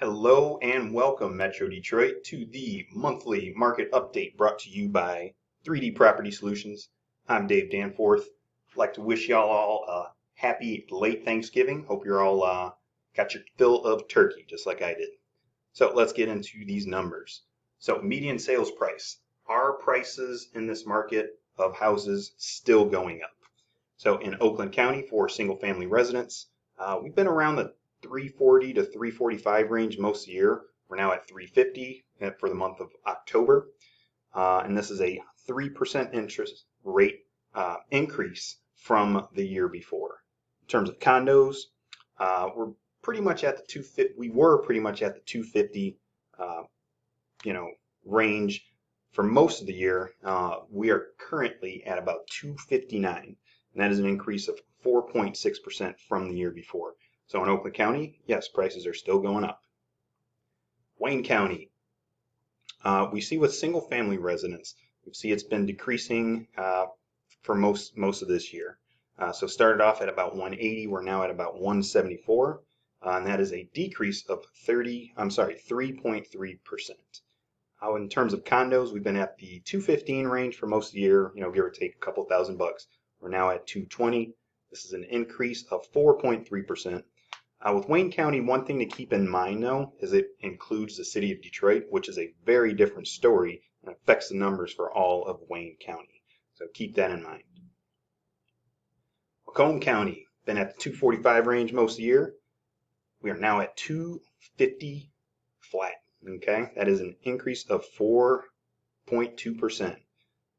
Hello and welcome, Metro Detroit, to the monthly market update brought to you by 3D Property Solutions. I'm Dave Danforth. I'd like to wish y'all all a happy late Thanksgiving. Hope you're all got your fill of turkey, just like I did. So let's get into these numbers. So median sales price. Are prices in this market of houses still going up? So in Oakland County for single family residents, we've been around the 340 to 345 range most of the year. We're now at 350 for the month of October. And this is a 3% interest rate increase from the year before. In terms of condos, we're pretty much at the 250. We were pretty much at the 250, range for most of the year. We are currently at about 259, and that is an increase of 4.6% from the year before. So in Oakland County, yes, prices are still going up. Wayne County, we see with single family residents, we see it's been decreasing for most of this year. So started off at about 180, we're now at about 174, and that is a decrease of 3.3%. In terms of condos, we've been at the 215 range for most of the year, give or take a couple $1,000 bucks. We're now at 220. This is an increase of 4.3%. With Wayne County, one thing to keep in mind, though, is it includes the city of Detroit, which is a very different story and affects the numbers for all of Wayne County. So keep that in mind. Macomb County, been at the 245 range most of the year. We are now at 250 flat. Okay, that is an increase of 4.2%.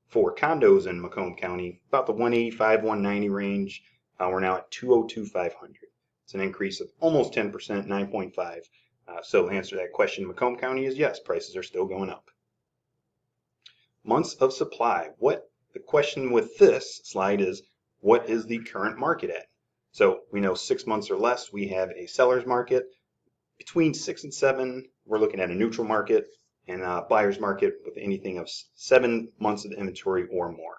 For condos in Macomb County, about the 185, 190 range, we're now at 202, 500. It's an increase of almost 10%, 9.5. So the answer to that question, Macomb County, is yes, prices are still going up. Months of supply. The question with this slide is, what is the current market at? So we know 6 months or less, we have a seller's market. Between 6 and 7, we're looking at a neutral market, and a buyer's market with anything of 7 months of inventory or more.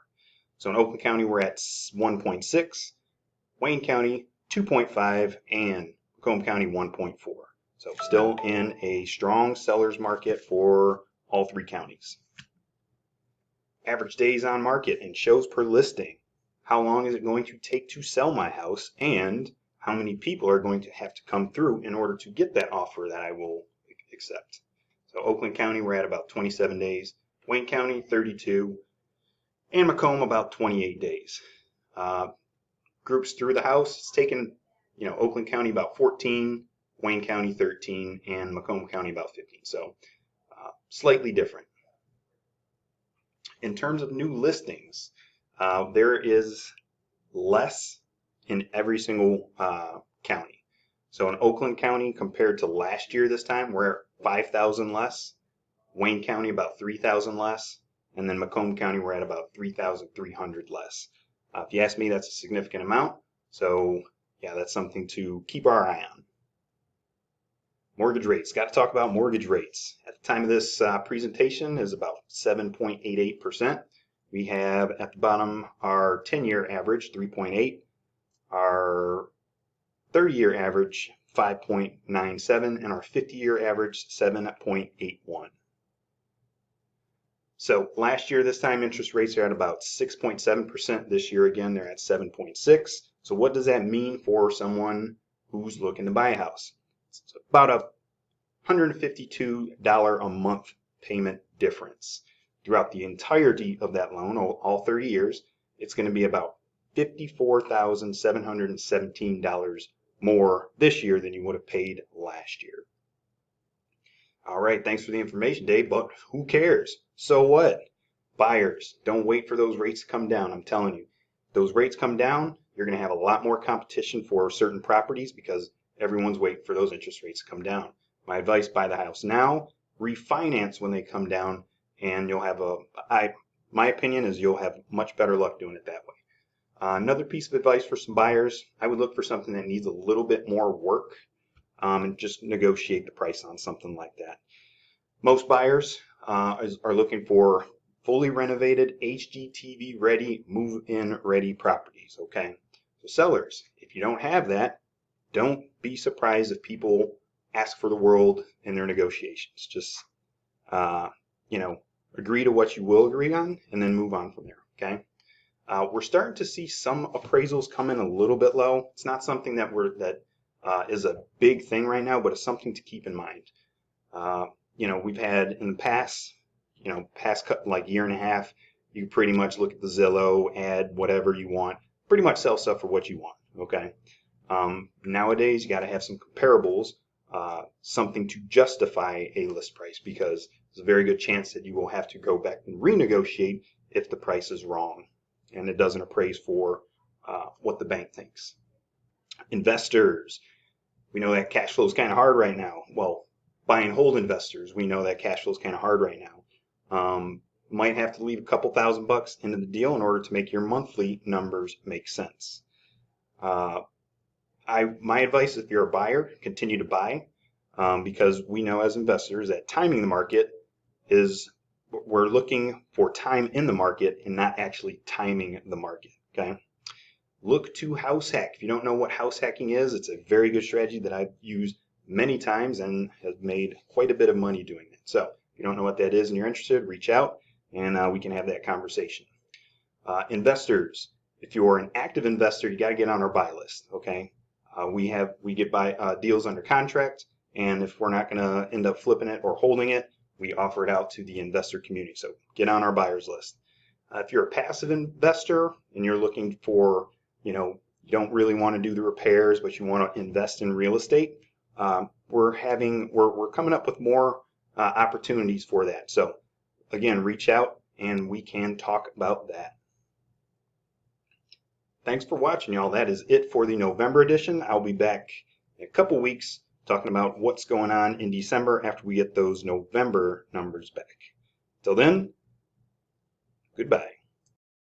So in Oakland County, we're at 1.6, Wayne County 2.5, and Macomb County 1.4. So still in a strong seller's market for all 3 counties. Average days on market and shows per listing. How long is it going to take to sell my house, and how many people are going to have to come through in order to get that offer that I will accept? So Oakland County, we're at about 27 days. Wayne County, 32. And Macomb, about 28 days. Groups through the house, it's taken, Oakland County about 14, Wayne County 13, and Macomb County about 15. So slightly different. In terms of new listings, there is less in every single county. So in Oakland County, compared to last year this time, we're at 5,000 less. Wayne County, about 3,000 less. And then Macomb County, we're at about 3,300 less. If you ask me, that's a significant amount. So yeah, that's something to keep our eye on. Mortgage rates. Got to talk about mortgage rates. At the time of this presentation is about 7.88%. We have at the bottom our 10-year average, 3.8. Our 30-year average, 5.97, and our 50-year average, 7.81. So last year, this time, interest rates are at about 6.7%. This year, again, they're at 7.6. So what does that mean for someone who's looking to buy a house? It's about a $152 a month payment difference. Throughout the entirety of that loan, all 30 years, it's going to be about $54,717 more this year than you would have paid last year. All right, thanks for the information, Dave, but who cares? So what? Buyers, don't wait for those rates to come down. I'm telling you, if those rates come down, you're going to have a lot more competition for certain properties because everyone's waiting for those interest rates to come down. My advice, buy the house now, refinance when they come down, and you'll have my opinion is you'll have much better luck doing it that way. Another piece of advice for some buyers, I would look for something that needs a little bit more work and just negotiate the price on something like that. Most buyers are looking for fully renovated, HGTV ready, move-in ready properties, okay? So sellers, if you don't have that, don't be surprised if people ask for the world in their negotiations. Just, you know, agree to what you will agree on and then move on from there, okay? We're starting to see some appraisals come in a little bit low. It's not something that is a big thing right now, but it's something to keep in mind. You know, we've had in the past, like year and a half, you pretty much look at the Zillow, add whatever you want, pretty much sell stuff for what you want, okay? Nowadays, you got to have some comparables, something to justify a list price, because there's a very good chance that you will have to go back and renegotiate if the price is wrong and it doesn't appraise for what the bank thinks. Investors, we know that cash flow is kind of hard right now. Well, buy and hold investors, we know that cash flow is kind of hard right now. Might have to leave a couple $1,000 into the deal in order to make your monthly numbers make sense. My advice, if you're a buyer, continue to buy, because we know as investors that timing the market we're looking for time in the market and not actually timing the market, okay? Look to house hack. If you don't know what house hacking is, it's a very good strategy that I've used many times and have made quite a bit of money doing it. So if you don't know what that is and you're interested, reach out and we can have that conversation. Investors, if you're an active investor, you got to get on our buy list, okay? We get deals under contract, and if we're not going to end up flipping it or holding it, we offer it out to the investor community. So get on our buyers list. If you're a passive investor and you're looking for, you don't really want to do the repairs, but you want to invest in real estate, we're coming up with more opportunities for that. So again, reach out and we can talk about that. Thanks for watching, y'all. That is it for the November edition. I'll be back in a couple weeks talking about what's going on in December after we get those November numbers back. Till then, goodbye.